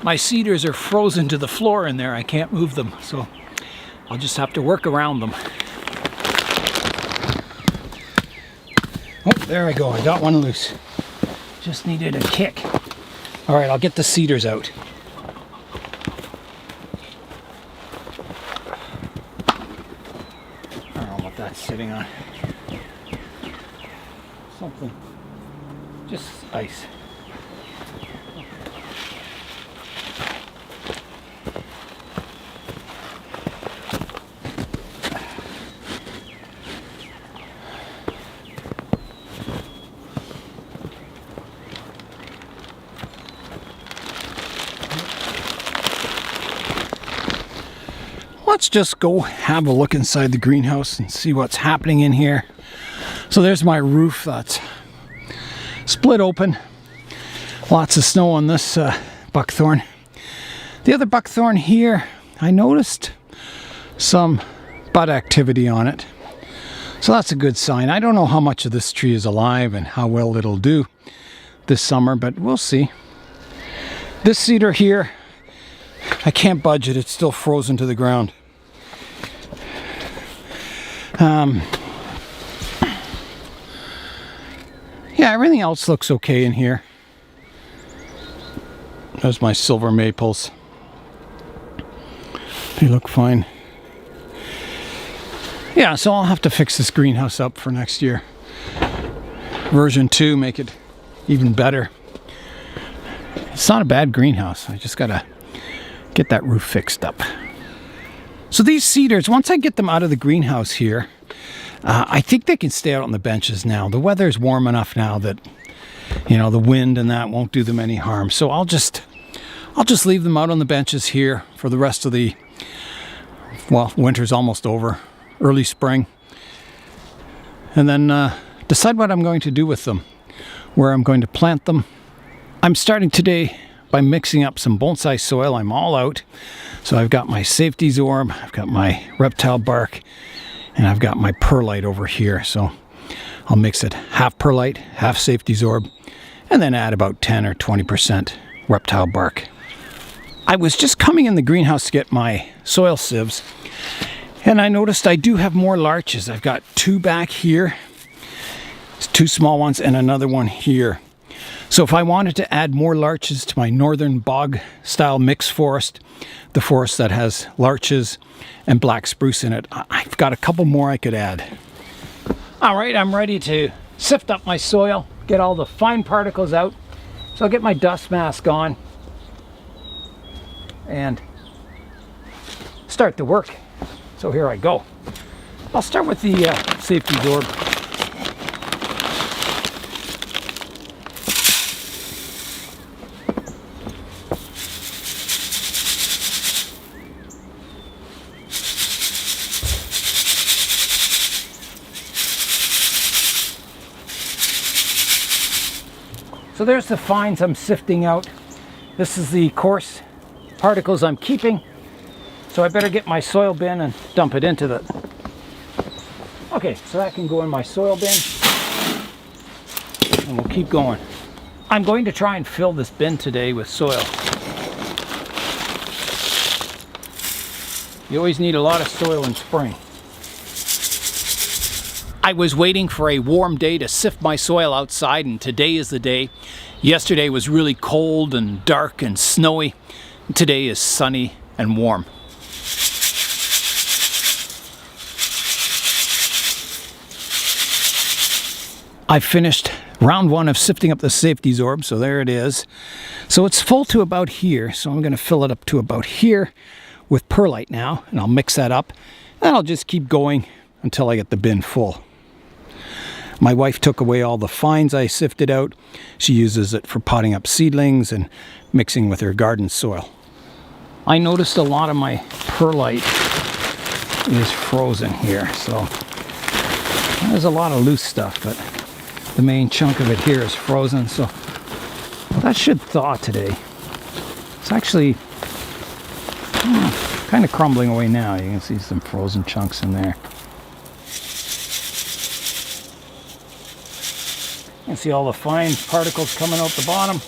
my cedars are frozen to the floor in there. I can't move them, so I'll just have to work around them. Oh, there I go. I got one loose. Just needed a kick. All right, I'll get the cedars out. I don't know what that's sitting on. Something. Just ice. Let's just go have a look inside the greenhouse and see what's happening in here. So there's my roof that's split open. Lots of snow on this buckthorn. The other buckthorn here, I noticed some bud activity on it. So that's a good sign. I don't know how much of this tree is alive and how well it'll do this summer, but we'll see. This cedar here, I can't budge it. It's still frozen to the ground. Yeah, everything else looks okay in here. There's my silver maples. They look fine. Yeah, so I'll have to fix this greenhouse up for next year. Version 2, make it even better. It's not a bad greenhouse. I just gotta get that roof fixed up. So these cedars, once I get them out of the greenhouse here, I think they can stay out on the benches now. The weather's warm enough now that, you know, the wind and that won't do them any harm. So I'll just leave them out on the benches here for the rest of the, well, winter's almost over, early spring. And then decide what I'm going to do with them, where I'm going to plant them. I'm starting today by mixing up some bonsai soil. I'm all out. So I've got my safety zorb, I've got my reptile bark, and I've got my perlite over here. So I'll mix it half perlite, half safety zorb, and then add about 10 or 20% reptile bark. I was just coming in the greenhouse to get my soil sieves, and I noticed I do have more larches. I've got 2 back here, 2 small ones, and another one here. So if I wanted to add more larches to my northern bog style mixed forest, the forest that has larches and black spruce in it, I've got a couple more I could add. All right, I'm ready to sift up my soil, get all the fine particles out. So I'll get my dust mask on and start the work. So here I go. I'll start with the safety zorb. So there's the fines I'm sifting out. This is the coarse particles I'm keeping. So I better get my soil bin and dump it into the... Okay, so that can go in my soil bin. And we'll keep going. I'm going to try and fill this bin today with soil. You always need a lot of soil in spring. I was waiting for a warm day to sift my soil outside, and today is the day. Yesterday was really cold and dark and snowy. Today is sunny and warm. I finished round 1 of sifting up the safety zorb, so there it is. So it's full to about here, so I'm going to fill it up to about here with perlite now, and I'll mix that up, and I'll just keep going until I get the bin full. My wife took away all the fines I sifted out. She uses it for potting up seedlings and mixing with her garden soil. I noticed a lot of my perlite is frozen here, so there's a lot of loose stuff, but the main chunk of it here is frozen, so that should thaw today. It's actually kind of crumbling away now. You can see some frozen chunks in there. You can see all the fine particles coming out the bottom.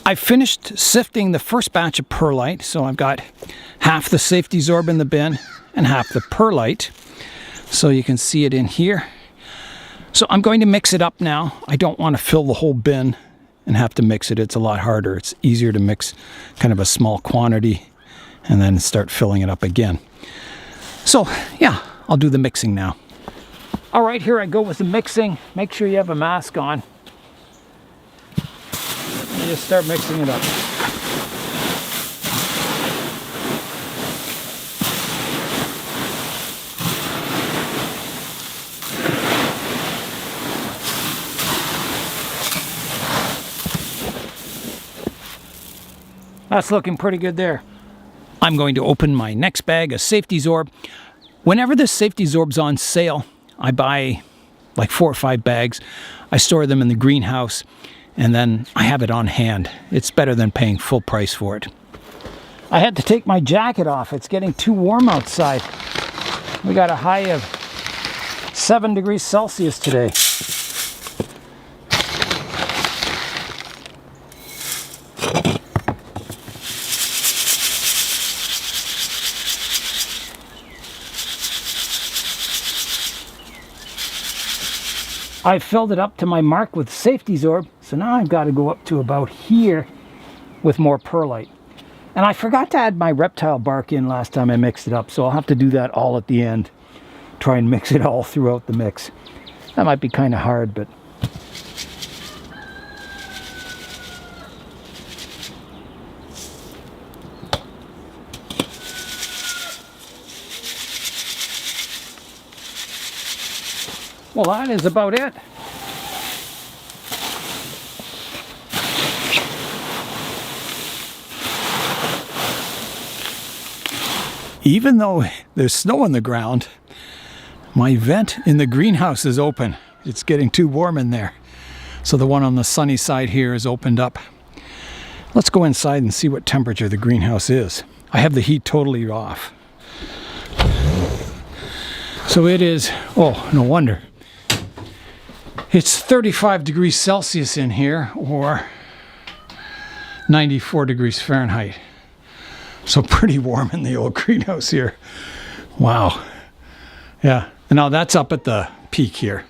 I finished sifting the first batch of perlite, so I've got half the safety zorb in the bin and half the perlite. So you can see it in here. So I'm going to mix it up now. I don't want to fill the whole bin and have to mix it. It's a lot harder. It's easier to mix kind of a small quantity and then start filling it up again. So yeah, I'll do the mixing now. All right, here I go with the mixing. Make sure you have a mask on. And just start mixing it up. That's looking pretty good there. I'm going to open my next bag of safety zorb. Whenever this safety zorb's on sale, I buy like 4 or 5 bags. I store them in the greenhouse and then I have it on hand. It's better than paying full price for it. I had to take my jacket off. It's getting too warm outside. We got a high of 7 degrees Celsius today. I filled it up to my mark with safety zorb, so now I've got to go up to about here with more perlite. And I forgot to add my reptile bark in last time I mixed it up, so I'll have to do that all at the end. Try and mix it all throughout the mix. That might be kind of hard, but... well, that is about it. Even though there's snow on the ground, my vent in the greenhouse is open. It's getting too warm in there. So the one on the sunny side here is opened up. Let's go inside and see what temperature the greenhouse is. I have the heat totally off. So it is, oh, no wonder. It's 35 degrees Celsius in here, or 94 degrees Fahrenheit. So pretty warm in the old greenhouse here. Wow. Yeah, now that's up at the peak here.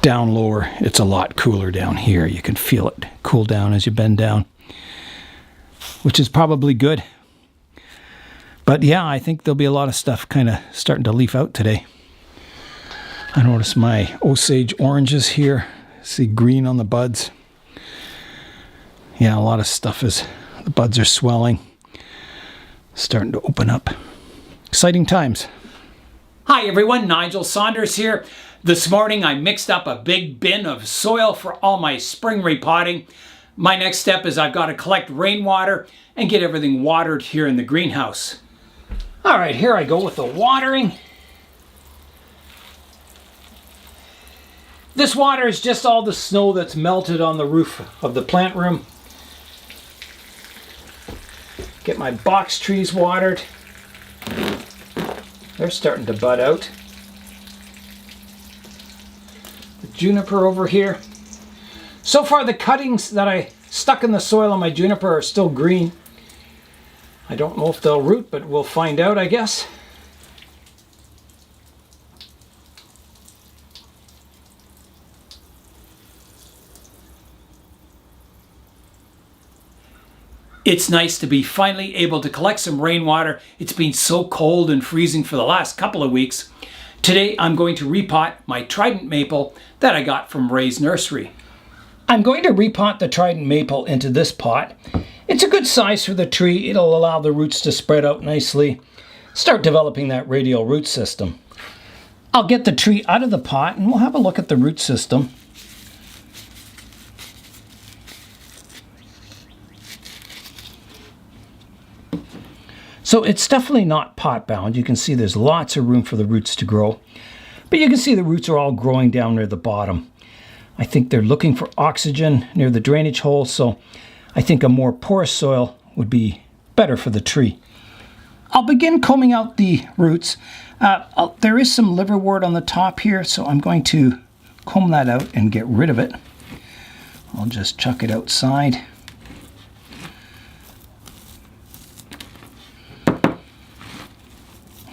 Down lower, it's a lot cooler down here. You can feel it cool down as you bend down, which is probably good. But yeah, I think there'll be a lot of stuff kind of starting to leaf out today. I notice my Osage oranges here. See green on the buds. Yeah, a lot of stuff is, the buds are swelling. Starting to open up. Exciting times. Hi everyone, Nigel Saunders here. This morning I mixed up a big bin of soil for all my spring repotting. My next step is I've got to collect rainwater and get everything watered here in the greenhouse. All right, here I go with the watering. This water is just all the snow that's melted on the roof of the plant room. Get my box trees watered. They're starting to bud out. The juniper over here. So far the cuttings that I stuck in the soil on my juniper are still green. I don't know if they'll root, but we'll find out, I guess. It's nice to be finally able to collect some rainwater. It's been so cold and freezing for the last couple of weeks. Today I'm going to repot my Trident Maple that I got from Ray's nursery. I'm going to repot the Trident Maple into this pot. It's a good size for the tree. It'll allow the roots to spread out nicely. Start developing that radial root system. I'll get the tree out of the pot and we'll have a look at the root system. So it's definitely not pot bound. You can see there's lots of room for the roots to grow. But you can see the roots are all growing down near the bottom. I think they're looking for oxygen near the drainage hole, so I think a more porous soil would be better for the tree. I'll begin combing out the roots. There is some liverwort on the top here, so I'm going to comb that out and get rid of it. I'll just chuck it outside.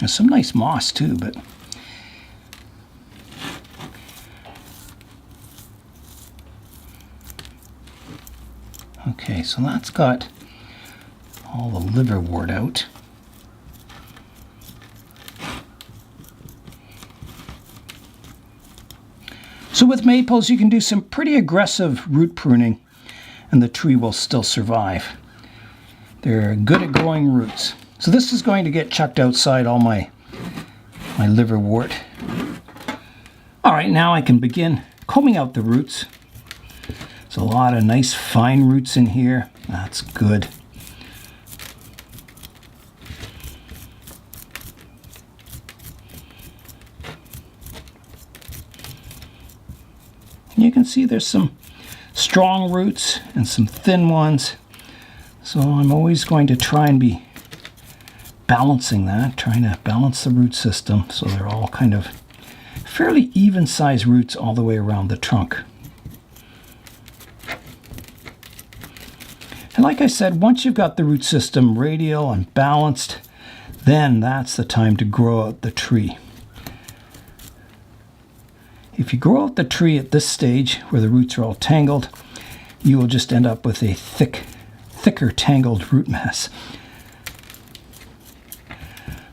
There's some nice moss too, but okay, so that's got all the liverwort out. So with maples, you can do some pretty aggressive root pruning and the tree will still survive. They're good at growing roots. So this is going to get chucked outside, all my liverwort. All right, now I can begin combing out the roots. There's a lot of nice fine roots in here. That's good. You can see there's some strong roots and some thin ones. So I'm always going to try and be balancing that, trying to balance the root system so they're all kind of fairly even sized roots all the way around the trunk. And like I said, once you've got the root system radial and balanced, then that's the time to grow out the tree. If you grow out the tree at this stage where the roots are all tangled, you will just end up with a thicker tangled root mass.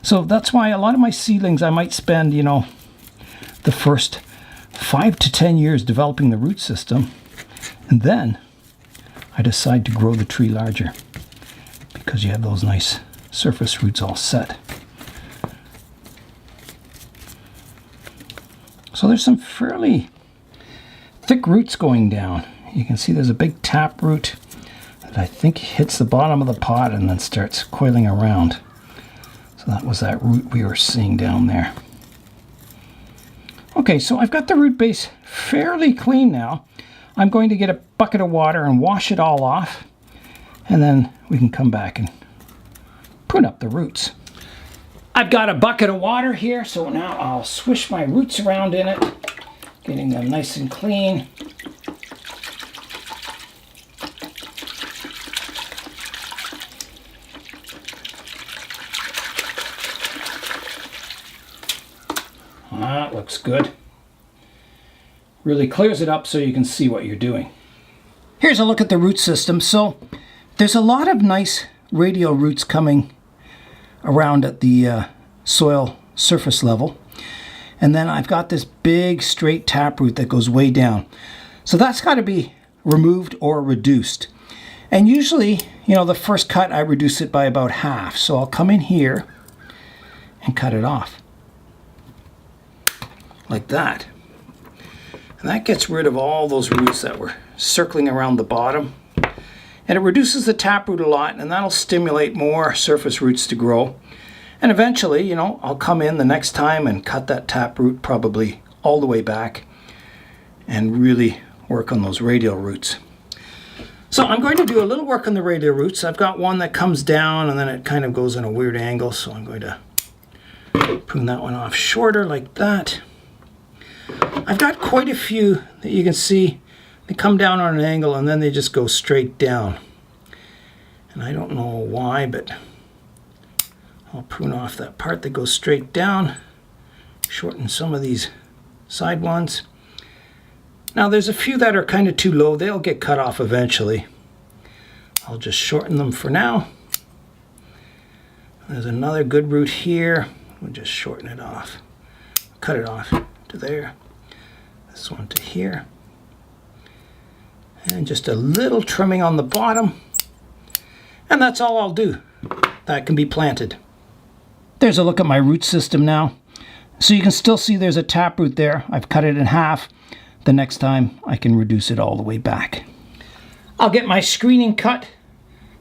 So that's why a lot of my seedlings I might spend, the first 5 to 10 years developing the root system, and then I decide to grow the tree larger because you have those nice surface roots all set. So there's some fairly thick roots going down. You can see there's a big tap root that I think hits the bottom of the pot and then starts coiling around. So that was that root we were seeing down there. Okay, so I've got the root base fairly clean now. I'm going to get a bucket of water and wash it all off, and then we can come back and prune up the roots. I've got a bucket of water here, so now I'll swish my roots around in it, getting them nice and clean. That looks good. Really clears it up so you can see what you're doing. Here's a look at the root system. So there's a lot of nice radial roots coming around at the soil surface level. And then I've got this big straight taproot that goes way down. So that's got to be removed or reduced. And usually, the first cut I reduce it by about half. So I'll come in here and cut it off. Like that. And that gets rid of all those roots that were circling around the bottom. And it reduces the taproot a lot, and that'll stimulate more surface roots to grow. And eventually, I'll come in the next time and cut that taproot probably all the way back and really work on those radial roots. So I'm going to do a little work on the radial roots. I've got one that comes down and then it kind of goes in a weird angle, so I'm going to prune that one off shorter like that. I've got quite a few that you can see. They come down on an angle and then they just go straight down. And I don't know why, but I'll prune off that part that goes straight down, shorten some of these side ones. Now there's a few that are kind of too low. They'll get cut off eventually. I'll just shorten them for now. There's another good root here. We'll just shorten it off. Cut it off to there. This one to here. And just a little trimming on the bottom. And that's all I'll do. That can be planted. There's a look at my root system now. So you can still see there's a taproot there. I've cut it in half. The next time I can reduce it all the way back. I'll get my screening cut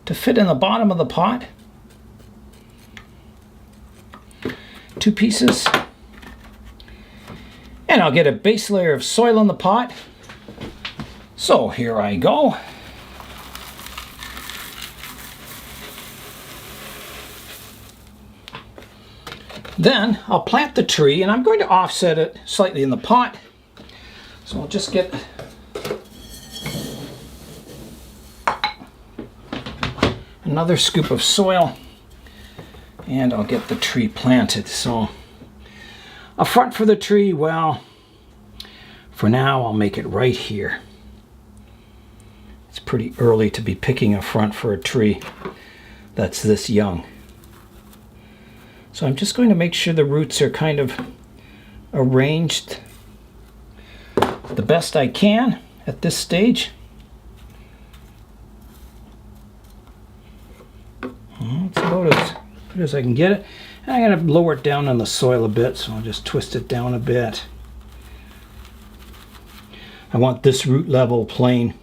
to fit in the bottom of the pot. 2 pieces. And I'll get a base layer of soil in the pot. So here I go. Then I'll plant the tree, and I'm going to offset it slightly in the pot. So I'll just get another scoop of soil and I'll get the tree planted. So a front for the tree, well, for now I'll make it right here. It's pretty early to be picking a front for a tree that's this young. So I'm just going to make sure the roots are kind of arranged the best I can at this stage. It's about as good as I can get it. And I'm going to lower it down on the soil a bit, so I'll just twist it down a bit. I want this root level playing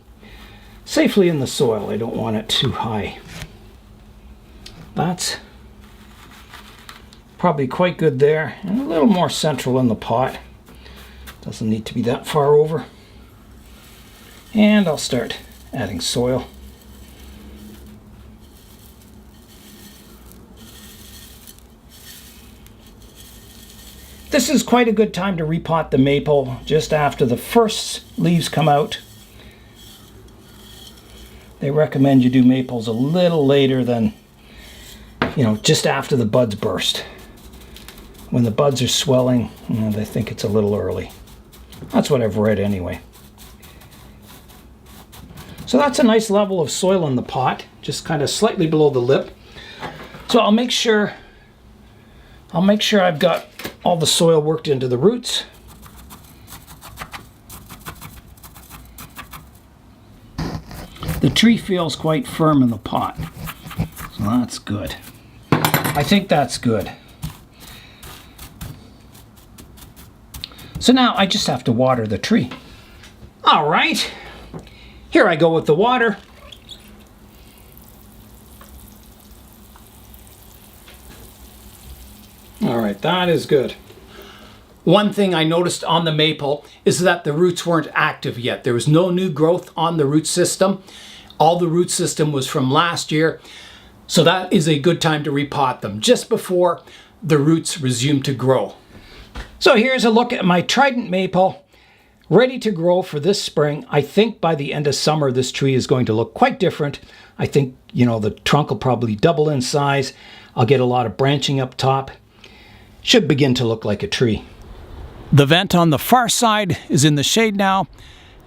safely in the soil. I don't want it too high. That's probably quite good there, and a little more central in the pot. Doesn't need to be that far over. And I'll start adding soil. This is quite a good time to repot the maple, just after the first leaves come out. They recommend you do maples a little later than, just after the buds burst. When the buds are swelling, they think it's a little early. That's what I've read anyway. So that's a nice level of soil in the pot, just kind of slightly below the lip. So I'll make sure I've got all the soil worked into the roots. The tree feels quite firm in the pot, so that's good. I think that's good. So now I just have to water the tree. All right, here I go with the water. All right, that is good. One thing I noticed on the maple is that the roots weren't active yet. There was no new growth on the root system. All the root system was from last year. So that is a good time to repot them, just before the roots resume to grow. So here's a look at my Trident Maple, ready to grow for this spring. I think by the end of summer, this tree is going to look quite different. I think, the trunk will probably double in size. I'll get a lot of branching up top. Should begin to look like a tree. The vent on the far side is in the shade now,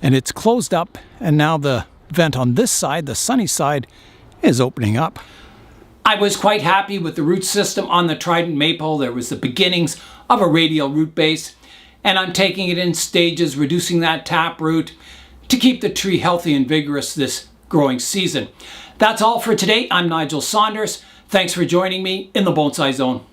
and it's closed up, and now the vent on this side, the sunny side, is opening up. I was quite happy with the root system on the Trident Maple. There was the beginnings of a radial root base, and I'm taking it in stages, reducing that tap root to keep the tree healthy and vigorous this growing season. That's all for today. I'm Nigel Saunders. Thanks for joining me in the Bonsai Zone.